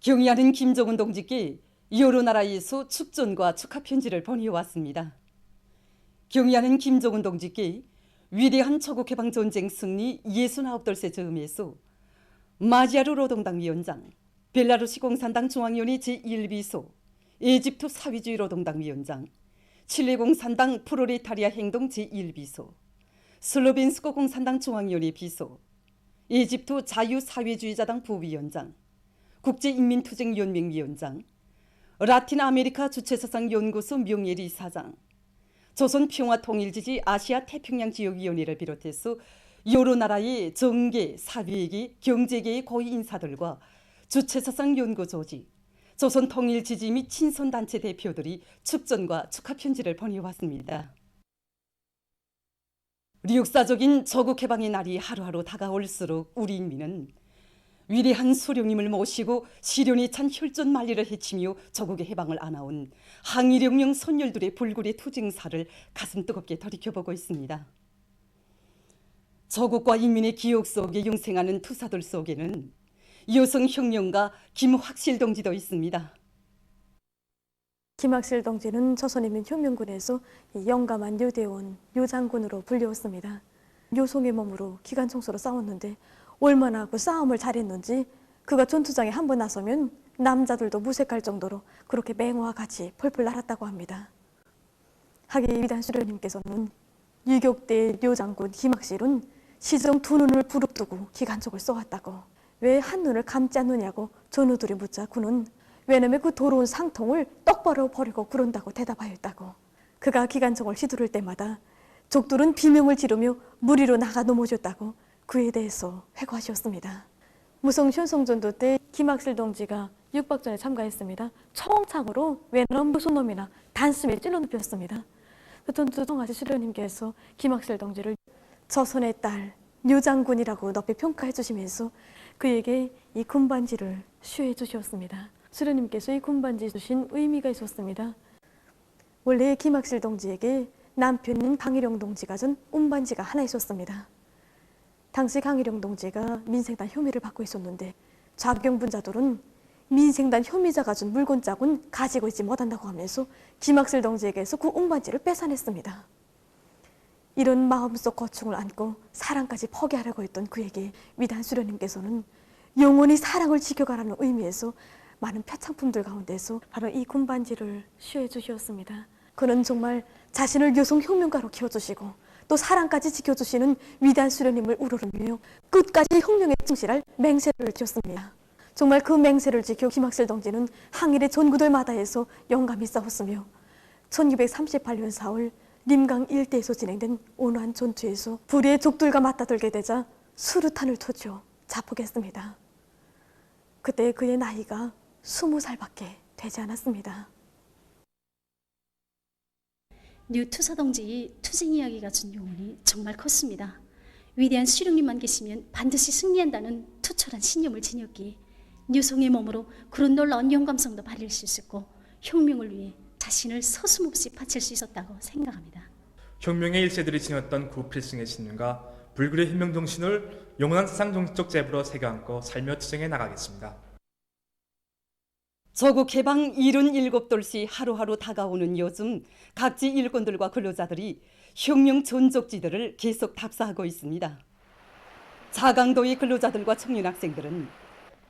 경의하는 김정은 동지께 여러 나라에서 축전과 축하 편지를 보내왔습니다. 경의하는 김정은 동지께 위대한 조국해방전쟁 승리 69돌세 즈음에서 마지아르 노동당 위원장, 벨라루시 공산당 중앙위원회 제1비서, 에집트 사회주의 노동당 위원장, 칠레 공산당 프로레타리아 행동 제1비서, 슬로벤스크 공산당 중앙위원회 비서, 에집트 자유사회주의자당 부위원장, 국제인민투쟁연맹 위원장, 라틴 아메리카 주체사상연구소 명예리 사장, 조선평화통일지지 아시아 태평양 지역위원회를 비롯해서 여러 나라의 정계, 사회계, 경제계의 고위 인사들과 주체사상연구조직, 조선통일지지 및 친선단체 대표들이 축전과 축하 편지를 보내왔습니다. 우리 역사적인 조국해방의 날이 하루하루 다가올수록 우리 인민은 위대한 수령님을 모시고 시련에 찬 혈전만리를 헤치며 조국의 해방을 안아온 항일혁명 선열들의 불굴의 투쟁사를 가슴 뜨겁게 돌이켜보고 있습니다. 조국과 인민의 기억 속에 영생하는 투사들 속에는 여성혁명가 김학실 동지도 있습니다. 김학실 동지는 조선인민혁명군에서 영감한 여대원, 여장군으로 불리웠습니다. 여성의 몸으로 기관총수로 싸웠는데 얼마나 그 싸움을 잘했는지 그가 전투장에 한 번 나서면 남자들도 무색할 정도로 그렇게 맹호와 같이 펄펄 날았다고 합니다. 하기 위대한 수련님께서는 유격대 여장군 김학실은 시정 두 눈을 부릅뜨고 기관총을 쏘았다고, 왜 한 눈을 감지 않느냐고 전우들이 묻자 그는 왜냐면 그 더러운 상통을 똑바로 버리고 그런다고 대답하였다고. 그가 기관총을 휘두를 때마다 적들은 비명을 지르며 무리로 나가 넘어졌다고 그에 대해서 회고하셨습니다. 무성 현성전도 때 김학실 동지가 육박전에 참가했습니다. 청창으로 웬 무슨 놈이나 단숨에 찔러눕혔습니다. 그때 성하시 수련님께서 김학실 동지를 조선의 딸 여장군이라고 높이 평가해 주시면서 그에게 이 군반지를 수여해 주셨습니다. 수련님께서 이 군반지 주신 의미가 있었습니다. 원래 김학실 동지에게 남편인 강일영 동지가 준 운반지가 하나 있었습니다. 당시 강일영 동지가 민생단 혐의를 받고 있었는데 좌경분자들은 민생단 혐의자가 준 물건짝은 가지고 있지 못한다고 하면서 김학실 동지에게서 그 운반지를 뺏어냈습니다. 이런 마음속 고충을 안고 사랑까지 포기하려고 했던 그에게 위대한 수련님께서는 영원히 사랑을 지켜가라는 의미에서 많은 표창품들 가운데서 바로 이 군반지를 수여해 주셨습니다. 그는 정말 자신을 여성혁명가로 키워주시고 또 사랑까지 지켜주시는 위대한 수련님을 우러르며 끝까지 혁명에 충실할 맹세를 지었습니다. 정말 그 맹세를 지켜 김학실 동지는 항일의 전구들마다에서 영감히 싸웠으며 1938년 4월 림강 일대에서 진행된 온화한 전투에서 불의의 적들과 맞다들게 되자 수류탄을 터져 자폭했습니다. 그때 그의 나이가 20살밖에 되지 않았습니다. 뉴투사 동지의 투쟁 이야기가 준 용언이 정말 컸습니다. 위대한 수령님만 계시면 반드시 승리한다는 투철한 신념을 지녔기에 뉴성의 몸으로 그런 놀라운 영감성도 발휘할 수 있었고 혁명을 위해 자신을 서슴없이 바칠 수 있었다고 생각합니다. 혁명의 일세들이 지녔던 그 필승의 신념과 불굴의 혁명정신을 영원한 사상정치적 제부로 새겨안고 살며 투쟁해 나가겠습니다. 조국 해방 77돌시 하루하루 다가오는 요즘 각지 일꾼들과 근로자들이 혁명 전적지들을 계속 답사하고 있습니다. 자강도의 근로자들과 청년 학생들은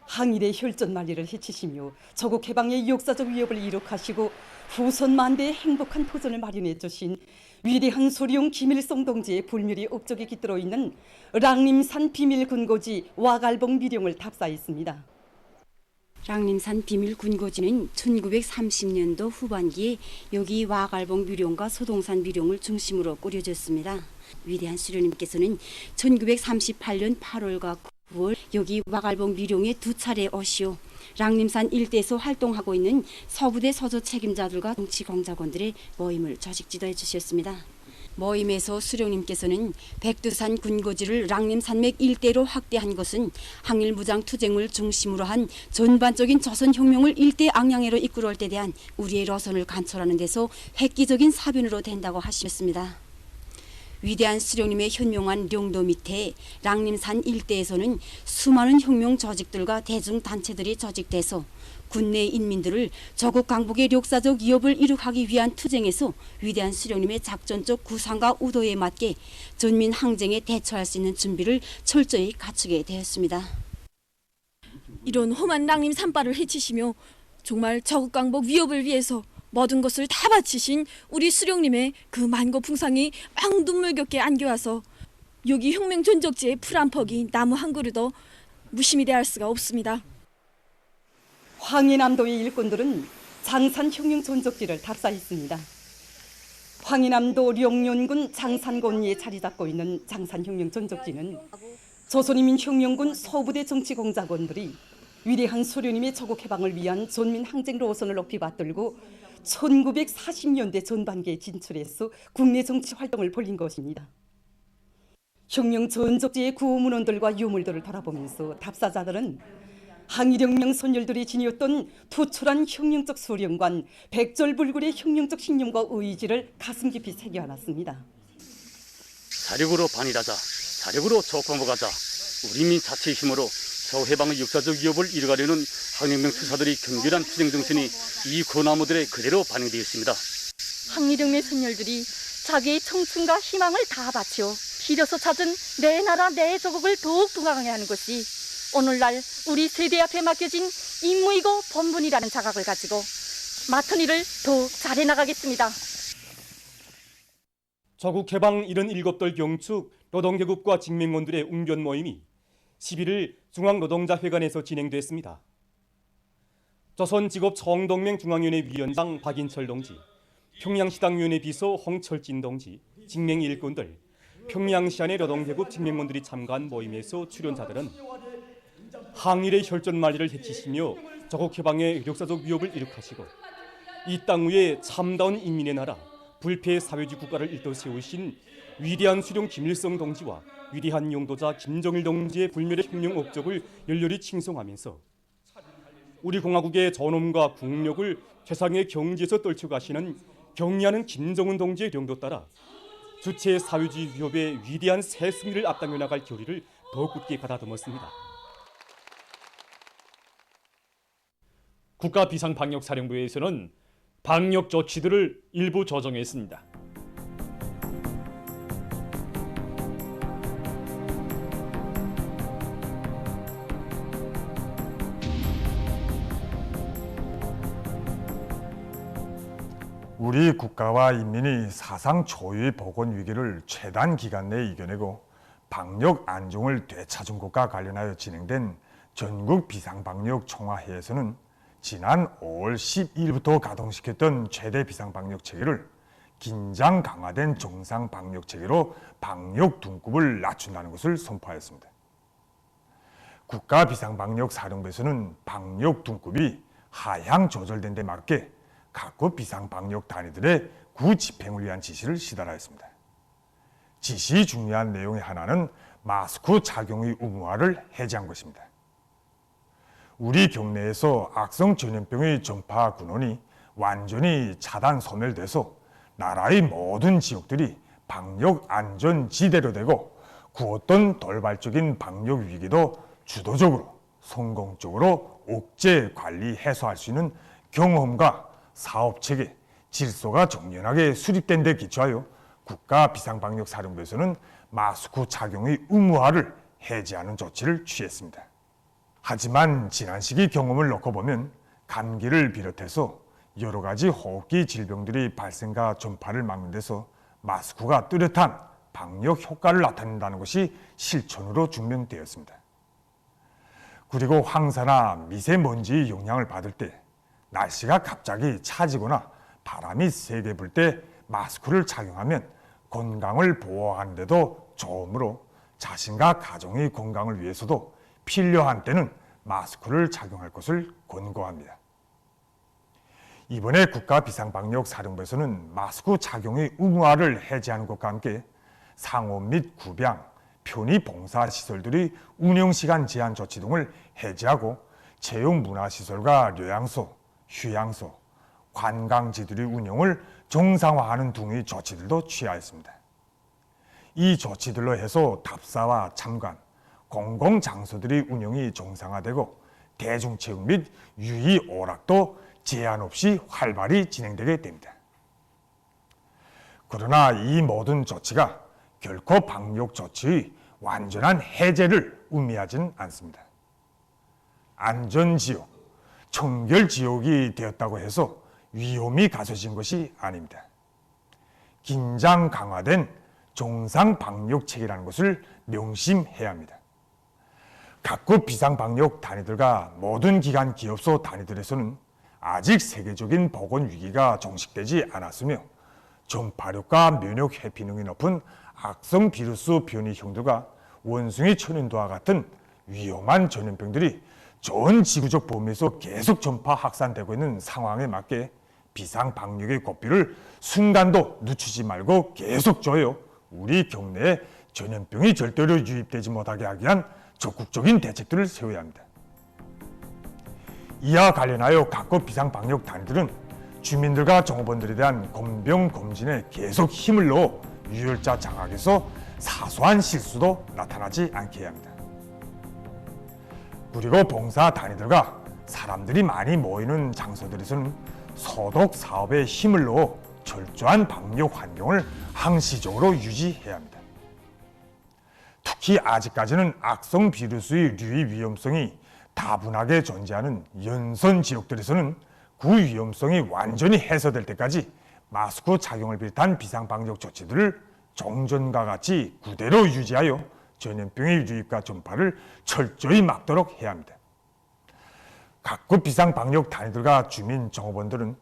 항일의 혈전만리를 헤치시며 조국 해방의 역사적 위협을 이룩하시고 후손 만대의 행복한 토전을 마련해 주신 위대한 소령 김일성 동지의 불멸이 업적이 깃들어 있는 랑림산 비밀군고지 와갈봉 미령을 답사했습니다. 랑림산 비밀군고지는 1930년도 후반기에 여기 와갈봉 미룡과 소동산 미룡을 중심으로 꾸려졌습니다. 위대한 수련님께서는 1938년 8월과 9월 여기 와갈봉 미룡에 두 차례 오시오 랑림산 일대에서 활동하고 있는 서부대 서조 책임자들과 정치공작원들의 모임을 조직 지도해 주셨습니다. 모임에서 수령님께서는 백두산 군고지를 랑림산맥 일대로 확대한 것은 항일 무장 투쟁을 중심으로 한 전반적인 조선혁명을 일대 앙양해로 이끌어올 때 대한 우리의 노선을 관철하는 데서 획기적인 사변으로 된다고 하셨습니다. 위대한 수령님의 현명한 령도 밑에 랑림산 일대에서는 수많은 혁명 조직들과 대중단체들이 조직돼서 국내 인민들을 저국 강북의 역사적 위협을 이룩하기 위한 투쟁에서 위대한 수령님의 작전적 구상과 의도에 맞게 전민 항쟁에 대처할 수 있는 준비를 철저히 갖추게 되었습니다. 이런 험한 랑림 산발을 해치시며 정말 저국 강복 위협을 위해서 모든 것을 다 바치신 우리 수령님의 그 만고풍상이 막 눈물겹게 안겨와서 여기 혁명 전적지의 풀 한 퍽이 나무 한 그루도 무심히 대할 수가 없습니다. 황해남도의 일꾼들은 장산 혁명 전적지를 답사했습니다. 황해남도 령련군 장산권리에 자리 잡고 있는 장산 혁명 전적지는 조선인민혁명군 서부대 정치공작원들이 위대한 수령님의 저국 해방을 위한 전민 항쟁 노선을 높이 받들고 1940년대 전반기에 진출해서 국내 정치 활동을 벌인 것입니다. 혁명 전적지의 구호문원들과 유물들을 돌아보면서 답사자들은 항일혁명 선열들이 지녔던 투철한 혁명적 수령관, 백절불굴의 혁명적 신념과 의지를 가슴 깊이 새겨안았습니다. 자력으로 반일하자, 자력으로 조공복하자, 우리민 자체의 힘으로 저해방의 역사적 위협을 이뤄가려는 항일혁명 투사들의 격렬한 투쟁 정신이 이 고나무들에 그대로 반영되어 있습니다. 항일혁명 선열들이 자기의 청춘과 희망을 다 바쳐 빌어서 찾은 내 나라 내 조국을 더욱 부강하게 하는 것이 오늘날 우리 세대 앞에 맡겨진 임무이고 본분이라는 자각을 가지고 맡은 일을 더욱 잘해 나가겠습니다. 저국 해방 77돌 경축 노동계급과 직맹원들의 웅변 모임이 11일 중앙노동자회관에서 진행됐습니다. 조선직업 청동맹 중앙위원회 위원장 박인철 동지, 평양시당위원회 비서 홍철진 동지, 직맹 일꾼들, 평양시안의 노동계급 직맹원들이 참가한 모임에서 출연자들은 항일의 혈전말리를 해치시며 저국 해방의 역사적 위협을 이룩하시고 이 땅 위에 참다운 인민의 나라, 불패의 사회주의 국가를 일떠 세우신 위대한 수령 김일성 동지와 위대한 용도자 김정일 동지의 불멸의 혁명 업적을 열렬히 칭송하면서 우리 공화국의 존엄과 국력을 최상의 경지에서 떨쳐가시는 경의하는 김정은 동지의 령도 따라 주체 사회주의 위협의 위대한 새 승리를 앞당겨 나갈 결의를 더욱 굳게 가다듬었습니다. 국가비상방역사령부에서는 방역 조치들을 일부 조정했습니다. 우리 국가와 인민이 사상 초유의 보건 위기를 최단 기간 내에 이겨내고 방역 안정을 되찾은 것과 관련하여 진행된 전국 비상방역 총화회에서는 지난 5월 12일부터 가동시켰던 최대 비상방역 체계를 긴장 강화된 정상 방역 체계로 방역 등급을 낮춘다는 것을 선포하였습니다. 국가비상방역사령부에서는 방역 등급이 하향 조절된 데 맞게 각급 비상방역 단위들의 구집행을 위한 지시를 시달하였습니다. 지시 중요한 내용의 하나는 마스크 착용의 의무화를 해제한 것입니다. 우리 경내에서 악성 전염병의 전파 근원이 완전히 차단 소멸돼서 나라의 모든 지역들이 방역 안전지대로 되고 그 어떤 돌발적인 방역 위기도 주도적으로 성공적으로 억제 관리 해소할 수 있는 경험과 사업체계, 질서가 정연하게 수립된 데 기초하여 국가비상방역사령부에서는 마스크 착용의 의무화를 해제하는 조치를 취했습니다. 하지만 지난 시기 경험을 놓고 보면 감기를 비롯해서 여러 가지 호흡기 질병들이 발생과 전파를 막는 데서 마스크가 뚜렷한 방역 효과를 나타낸다는 것이 실천으로 증명되었습니다. 그리고 황사나 미세먼지의 영향을 받을 때 날씨가 갑자기 차지거나 바람이 세게 불 때 마스크를 착용하면 건강을 보호하는 데도 좋으므로 자신과 가정의 건강을 위해서도 필요한 때는 마스크를 착용할 것을 권고합니다. 이번에 국가비상방역사령부에서는 마스크 착용의 의무화를 해제하는 것과 함께 상업 및 구병, 편의봉사시설들의 운영시간 제한 조치 등을 해제하고 체육문화시설과 요양소, 휴양소, 관광지들의 운영을 정상화하는 등의 조치들도 취하였습니다. 이 조치들로 해서 답사와 참관, 공공장소들의 운영이 정상화되고 대중체육 및 유의 오락도 제한 없이 활발히 진행되게 됩니다. 그러나 이 모든 조치가 결코 방역 조치의 완전한 해제를 의미하지는 않습니다. 안전지역, 청결지역이 되었다고 해서 위험이 가져진 것이 아닙니다. 긴장 강화된 정상 방역책이라는 것을 명심해야 합니다. 각국 비상방역 단위들과 모든 기관 기업소 단위들에서는 아직 세계적인 보건 위기가 종식되지 않았으며 전파력과 면역 회피 능이 높은 악성 비루스 변이 형들과 원숭이 천연도와 같은 위험한 전염병들이 전 지구적 범위에서 계속 전파 확산되고 있는 상황에 맞게 비상방역의 고삐를 순간도 늦추지 말고 계속 줘요. 우리 경내에 전염병이 절대로 유입되지 못하게 하기 위한 적극적인 대책들을 세워야 합니다. 이와 관련하여 각국 비상방역 단위들은 주민들과 종업원들에 대한 검병 검진에 계속 힘을 넣어 유혈자 장악에서 사소한 실수도 나타나지 않게 해야 합니다. 그리고 봉사 단위들과 사람들이 많이 모이는 장소들에서는 소독 사업에 힘을 넣어 철저한 방역 환경을 항시적으로 유지해야 합니다. 특히 아직까지는 악성 비루스의 유입 위험성이 다분하게 존재하는 연선 지역들에서는 그 위험성이 완전히 해소될 때까지 마스크 착용을 비롯한 비상방역 조치들을 종전과 같이 그대로 유지하여 전염병의 유입과 전파를 철저히 막도록 해야 합니다. 각국 비상방역 단위들과 주민 종업원들은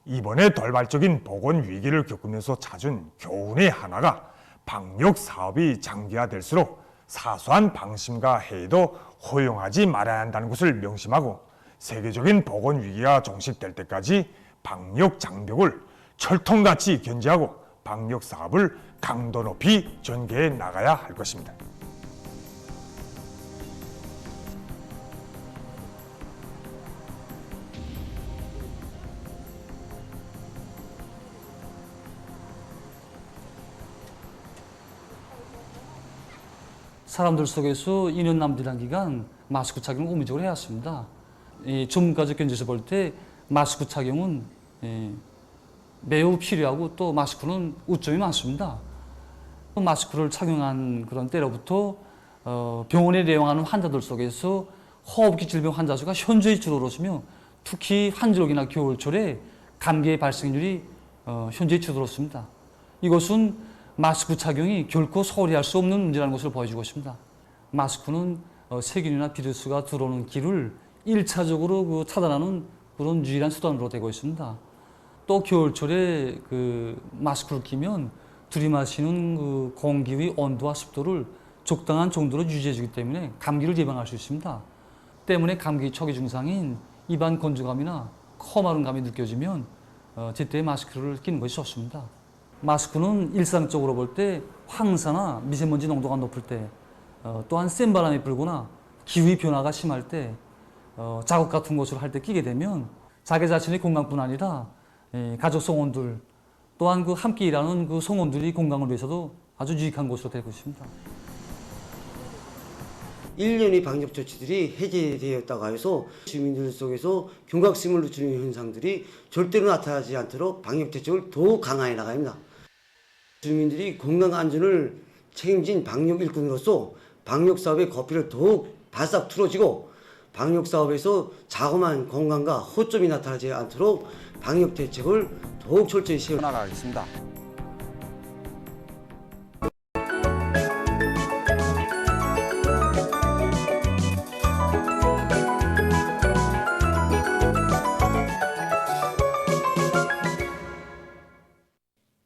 이번에 돌발적인 보건 위기를 겪으면서 찾은 교훈의 하나가 방역 사업이 장기화될수록 사소한 방심과 해이도 허용하지 말아야 한다는 것을 명심하고 세계적인 보건 위기가 종식될 때까지 방역 장벽을 철통같이 견제하고 방역 사업을 강도 높이 전개해 나가야 할 것입니다. 사람들 속에서 2년 남짓한 기간 마스크 착용을 의무적으로 해왔습니다. 전문가적 견지에서 볼 때 마스크 착용은 매우 필요하고 또 마스크는 우점이 많습니다. 마스크를 착용한 그런 때로부터 병원에 내원하는 환자들 속에서 호흡기 질병 환자 수가 현저히 줄어들었으며 특히 환절기나 겨울철에 감기의 발생률이 현저히 줄어들었습니다. 이것은 마스크 착용이 결코 소홀히 할 수 없는 문제라는 것을 보여주고 있습니다. 마스크는 세균이나 비루스가 들어오는 길을 1차적으로 차단하는 그런 유일한 수단으로 되고 있습니다. 또 겨울철에 마스크를 끼면 들이마시는 공기의 온도와 습도를 적당한 정도로 유지해주기 때문에 감기를 예방할 수 있습니다. 때문에 감기 초기 증상인 입안 건조감이나 코 마른 감이 느껴지면 제때 마스크를 끼는 것이 좋습니다. 마스크는 일상적으로 볼 때 황사나 미세먼지 농도가 높을 때 또한 센 바람이 불거나 기후의 변화가 심할 때 작업 같은 것을 할 때 끼게 되면 자기 자신의 건강뿐 아니라 가족 성원들 또한 함께 일하는 성원들의 건강을 위해서도 아주 유익한 것으로 되고 있습니다. 1년의 방역 조치들이 해제되었다고 해서 주민들 속에서 경각심을 늦추는 현상들이 절대로 나타나지 않도록 방역 대책을 더욱 강화해 나가야 합니다. 주민들이 건강 안전을 책임진 방역 일꾼으로서 방역 사업의 고삐를 더욱 바싹 틀어지고 방역 사업에서 자그마한 건강과 허점이 나타나지 않도록 방역 대책을 더욱 철저히 세워 나가겠습니다.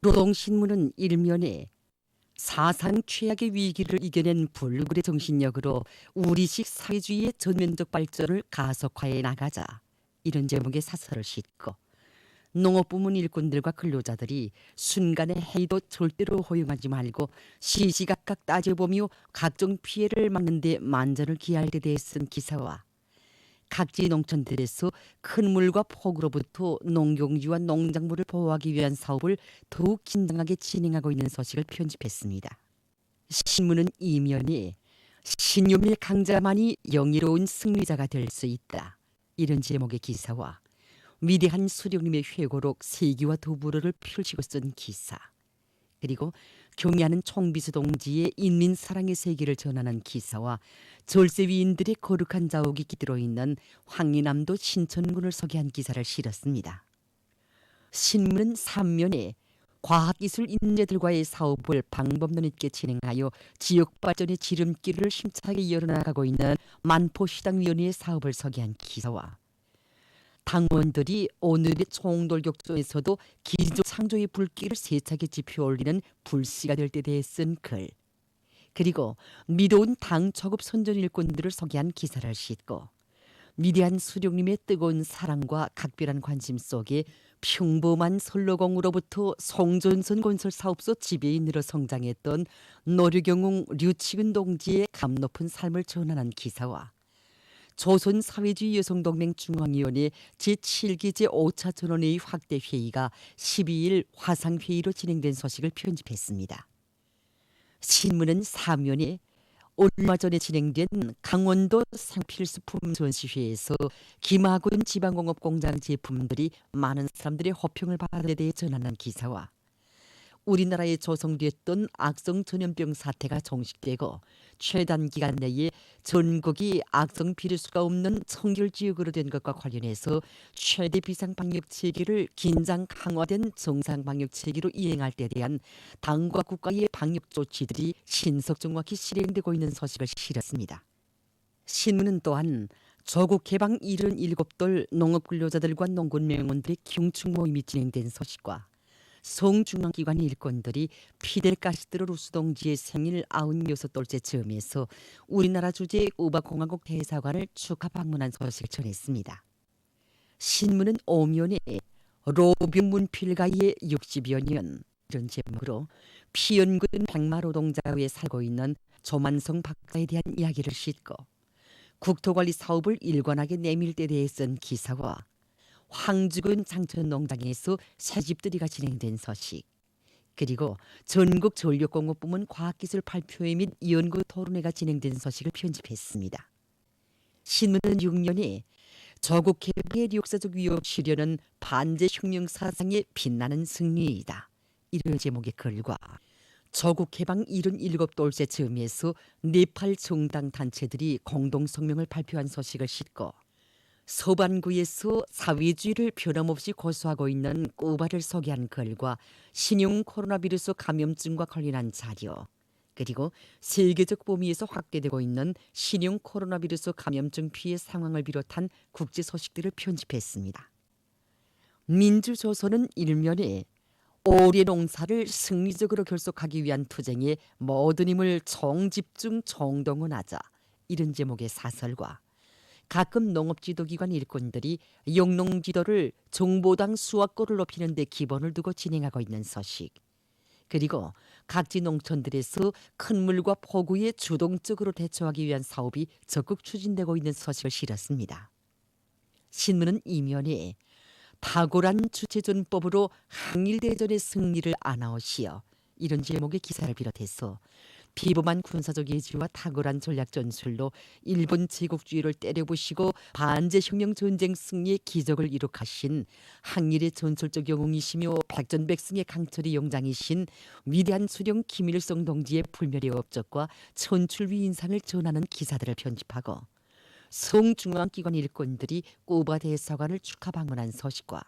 노동신문은 일면에 사상 최악의 위기를 이겨낸 불굴의 정신력으로 우리식 사회주의의 전면적 발전을 가속화해 나가자 이런 제목의 사설을 싣고 농업부문 일꾼들과 근로자들이 순간의 해이도 절대로 허용하지 말고 시시각각 따져보며 각종 피해를 막는 데 만전을 기할 때 대해 쓴 기사와 각지 농촌들에서 큰 물과 폭우로부터 농경지와 농작물을 보호하기 위한 사업을 더욱 긴장하게 진행하고 있는 소식을 편집했습니다. 신문은 이면에 신념의 강자만이 영예로운 승리자가 될 수 있다. 이런 제목의 기사와 위대한 수령님의 회고록 세기와 도부로를 펼치고 쓴 기사, 그리고 경애하는 총비수 동지의 인민 사랑의 세계를 전하는 기사와 절세 위인들의 거룩한 자옥이 깃들어 있는 황리남도 신천군을 소개한 기사를 실었습니다. 신문은 3면에 과학기술 인재들과의 사업을 방법론 있게 진행하여 지역 발전의 지름길을 힘차게 열어나가고 있는 만포시당위원회의 사업을 소개한 기사와 당원들이 오늘의 총돌격전에서도 기조 창조의 불길을 세차게 지펴 올리는 불씨가 될 때 대해 쓴 글, 그리고 미도운 당 초급 선전 일꾼들을 소개한 기사를 싣고 위대한 수령님의 뜨거운 사랑과 각별한 관심 속에 평범한 선로공으로부터 송전선 건설 사업소 지배인으로 성장했던 노류경웅 류치근 동지의 감 높은 삶을 전하는 기사와 조선사회주의 여성동맹 중앙위원회 제7기 제5차 전원회의 확대 회의가 12일 화상회의로 진행된 소식을 편집했습니다. 신문은 사면에 얼마 전에 진행된 강원도 상필수품 전시회에서 김하군 지방공업공장 제품들이 많은 사람들의 호평을 받은 데 대해 전하는 기사와 우리나라에 조성됐던 악성 전염병 사태가 종식되고 최단 기간 내에 전국이 악성 비루스가 없는 청결 지역으로 된 것과 관련해서 최대 비상 방역 체계를 긴장 강화된 정상 방역 체계로 이행할 때에 대한 당과 국가의 방역 조치들이 신속정확히 실행되고 있는 소식을 실었습니다. 신문은 또한 조국 개방 77돌 농업근로자들과 농군명원들의 경축 모임이 진행된 소식과 성중앙기관 일꾼들이 피델 카스트로 루스동지의 생일 96돌째 즈음에서 우리나라 주재 우바공화국 대사관을 축하 방문한 소식을 전했습니다. 신문은 오면에 로병 문필가의 60여 년 이런 제목으로 피연군 백마노동자에 살고 있는 조만성 박사에 대한 이야기를 싣고 국토관리 사업을 일관하게 내밀 때에 대해 쓴 기사와 황주군 장천농장에서 새집들이가 진행된 소식, 그리고 전국 전력공업부문 과학기술 발표회 및 연구 토론회가 진행된 소식을 편집했습니다. 신문은 6년에 조국 개방의 역사적 위협 실현은 반제 혁명 사상의 빛나는 승리이다. 이런 제목의 글과 조국 개방 77돌째 즈음에서 네팔 정당 단체들이 공동 성명을 발표한 소식을 싣고 서반구에서 사회주의를 변함없이 고수하고 있는 꾸바를 소개한 글과 신형 코로나 비루스 감염증과 관련한 자료, 그리고 세계적 범위에서 확대되고 있는 신형 코로나 비루스 감염증 피해 상황을 비롯한 국제 소식들을 편집했습니다. 민주조선은 일면에 올해 농사를 승리적으로 결속하기 위한 투쟁에 모든 힘을 총집중 총동원하자 이런 제목의 사설과 가끔 농업지도기관 일꾼들이 영농지도를 정보당 수확고를 높이는 데 기본을 두고 진행하고 있는 소식, 그리고 각지 농촌들에서 큰 물과 폭우에 주동적으로 대처하기 위한 사업이 적극 추진되고 있는 소식을 실었습니다. 신문은 이면에 탁월한 주체전법으로 항일대전의 승리를 아나오시어 이런 제목의 기사를 비롯해서 비범한 군사적 예지와 탁월한 전략 전술로 일본 제국주의를 때려부시고 반제혁명 전쟁 승리의 기적을 이룩하신 항일의 전설적 영웅이시며 백전백승의 강철의 영장이신 위대한 수령 김일성 동지의 불멸의 업적과 천출위 인상을 전하는 기사들을 편집하고 성중앙기관 일꾼들이 꾸바 대사관을 축하 방문한 소식과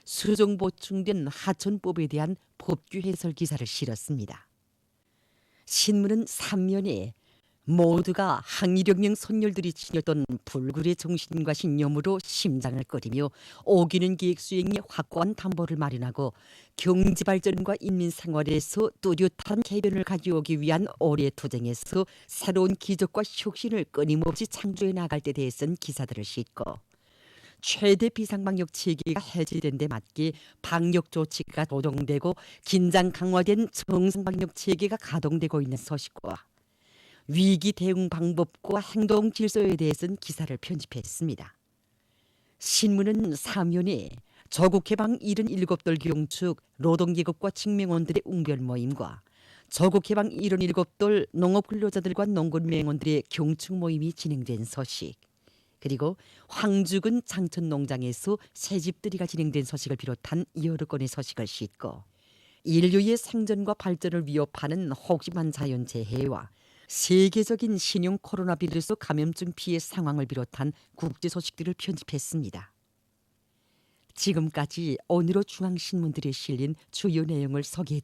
수정 보충된 하천법에 대한 법규 해설 기사를 실었습니다. 신문은 3면에 모두가 항일혁명 선열들이 지녔던 불굴의 정신과 신념으로 심장을 꺼리며 오기는 계획 수행에 확고한 담보를 마련하고 경제발전과 인민생활에서 뚜렷한 개변을 가져오기 위한 올해의 투쟁에서 새로운 기적과 혁신을 끊임없이 창조해 나갈 때 대해 쓴 기사들을 싣고 최대 비상방역 체계가 해제된 데 맞게 방역 조치가 조정되고 긴장 강화된 정상방역 체계가 가동되고 있는 소식과 위기 대응 방법과 행동 질서에 대해서는 기사를 편집했습니다. 신문은 사면에 조국 개방 77돌 경축 노동계급과 직명원들의 웅변 모임과 조국해방 77돌 농업근로자들과 농군맹원들의 경축 모임이 진행된 소식, 그리고 황주근 장천농장에서 새집들이가 진행된 소식을 비롯한 여러 건의 소식을 싣고 인류의 생존과 발전을 위협하는 혹심한 자연재해와 세계적인 신형 코로나 바이러스 감염증 피해 상황을 비롯한 국제 소식들을 편집했습니다. 지금까지 오늘의 중앙신문들에 실린 주요 내용을 소개해드렸습니다.